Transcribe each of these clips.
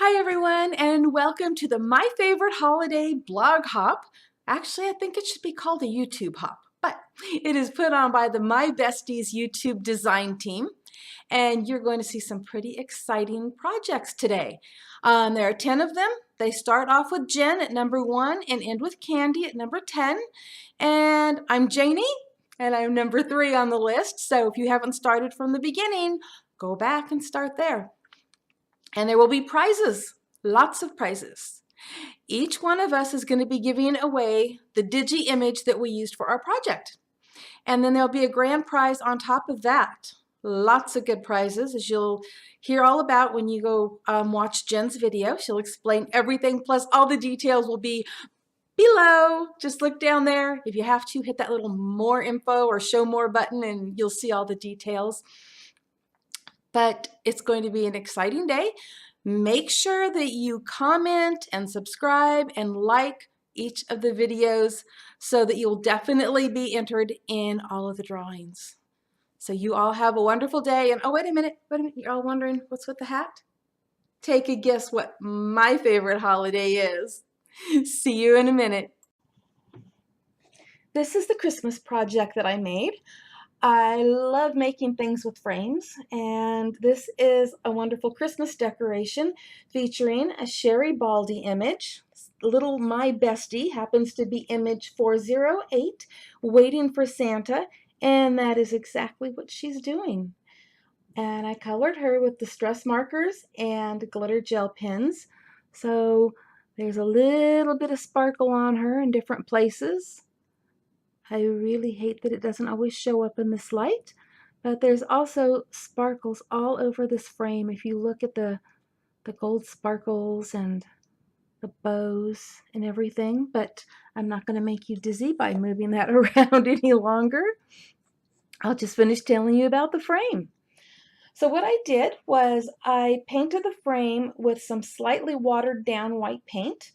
Hi everyone, and welcome to the My Favorite Holiday blog hop. Actually, I think it should be called a YouTube hop, but it is put on by the My Besties YouTube design team, and you're going to see some pretty exciting projects today. There are 10 of them. They start off with Jen at number 1 and end with Candy at number 10. And I'm Janie, and I'm number 3 on the list, so if you haven't started from the beginning, go back and start there. And there will be prizes, lots of prizes. Each one of us is going to be giving away the digi image that we used for our project. And then there'll be a grand prize on top of that. Lots of good prizes, as you'll hear all about when you go watch Jen's video. She'll explain everything, plus all the details will be below. Just look down there. If you have to, hit that little more info or show more button and you'll see all the details. But it's going to be an exciting day. Make sure that you comment and subscribe and like each of the videos so that you'll definitely be entered in all of the drawings. So you all have a wonderful day. And oh, wait a minute, you're all wondering what's with the hat? Take a guess what my favorite holiday is. See you in a minute. This is the Christmas project that I made. I love making things with frames, and this is a wonderful Christmas decoration featuring a Sherry Baldy image. Little My Bestie happens to be image 408, waiting for Santa, and that is exactly what she's doing. And I colored her with distress markers and glitter gel pens, so there's a little bit of sparkle on her in different places. I really hate that it doesn't always show up in this light, but there's also sparkles all over this frame. If you look at the gold sparkles and the bows and everything, but I'm not going to make you dizzy by moving that around any longer. I'll just finish telling you about the frame. So what I did was I painted the frame with some slightly watered down white paint,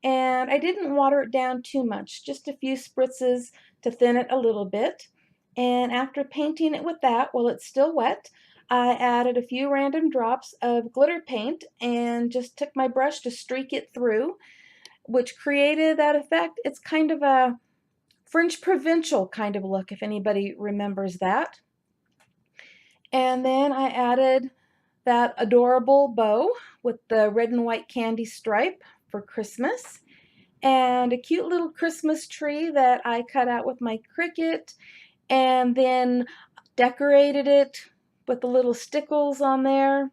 and I didn't water it down too much, just a few spritzes to thin it a little bit. And after painting it with that, while it's still wet, I added a few random drops of glitter paint and just took my brush to streak it through, which created that effect. It's kind of a French provincial kind of look, if anybody remembers that. And then I added that adorable bow with the red and white candy stripe for Christmas, and a cute little Christmas tree that I cut out with my Cricut, and then decorated it with the little stickles on there.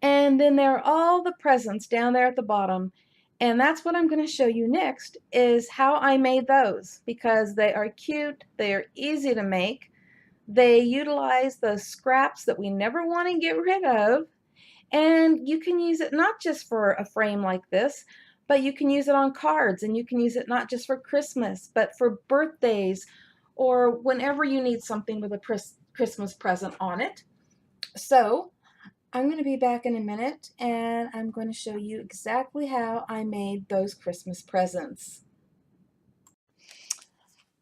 And then there are all the presents down there at the bottom. And that's what I'm going to show you next, is how I made those, because they are cute, they are easy to make. They utilize those scraps that we never want to get rid of, and you can use it not just for a frame like this, but you can use it on cards, and you can use it not just for Christmas, but for birthdays or whenever you need something with a Christmas present on it. So I'm going to be back in a minute, and I'm going to show you exactly how I made those Christmas presents.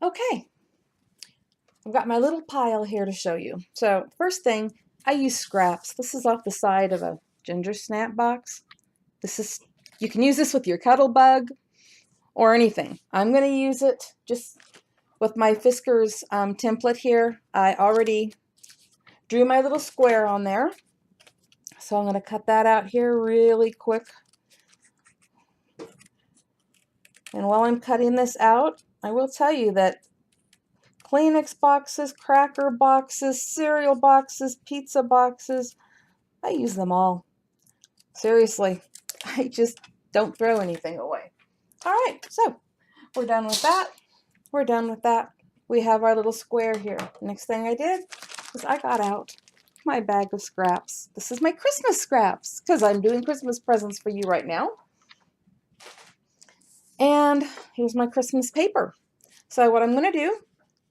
Okay. I've got my little pile here to show you. So first thing, I use scraps. This is off the side of a ginger snap box. You can use this with your cuddle bug or anything. I'm going to use it just with my Fiskars template here. I already drew my little square on there. So I'm going to cut that out here really quick. And while I'm cutting this out, I will tell you that Kleenex boxes, cracker boxes, cereal boxes, pizza boxes, I use them all. Seriously, I just don't throw anything away. All right, so we're done with that. We're done with that. We have our little square here. Next thing I did was I got out my bag of scraps. This is my Christmas scraps, because I'm doing Christmas presents for you right now. And here's my Christmas paper. So what I'm going to do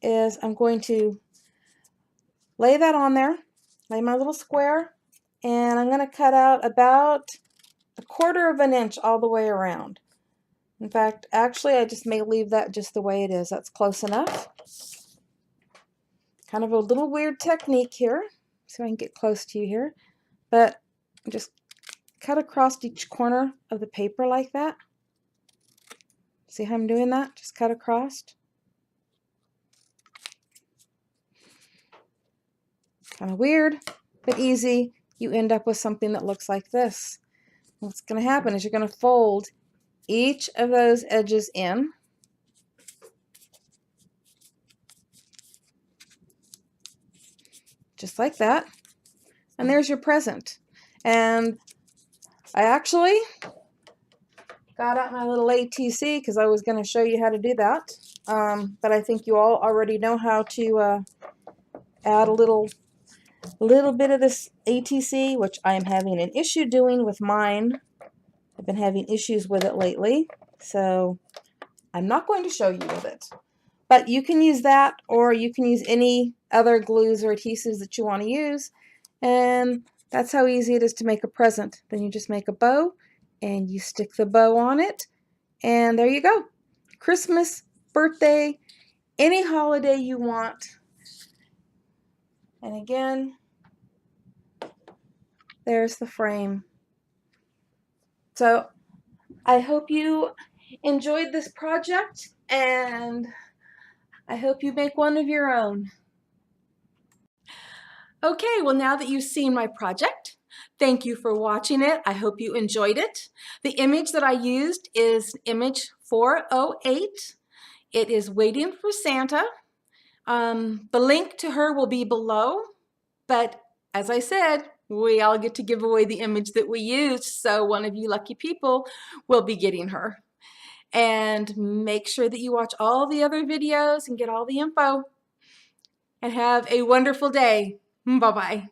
is I'm going to lay that on there, lay my little square, and I'm going to cut out about 1/4 of an inch all the way around. In fact, actually, I just may leave that just the way it is. That's close enough. Kind of a little weird technique here, so I can get close to you here, but just cut across each corner of the paper like that. See how I'm doing that? Just cut across. Kind of weird, but easy. You end up with something that looks like this. What's going to happen is you're going to fold each of those edges in. Just like that. And there's your present. And I actually got out my little ATC because I was going to show you how to do that. But I think you all already know how to add a little bit of this ATC, which I am having an issue doing with mine. I've been having issues with it lately, so I'm not going to show you with it. But you can use that, or you can use any other glues or adhesives that you want to use, and that's how easy it is to make a present. Then you just make a bow, and you stick the bow on it, and there you go. Christmas, birthday, any holiday you want. And again, there's the frame. So I hope you enjoyed this project, and I hope you make one of your own. Okay, well, now that you've seen my project, thank you for watching it. I hope you enjoyed it. The image that I used is image 408. It is Waiting for Santa. The link to her will be below, but as I said, we all get to give away the image that we used, so one of you lucky people will be getting her. And make sure that you watch all the other videos and get all the info. And have a wonderful day. Bye-bye.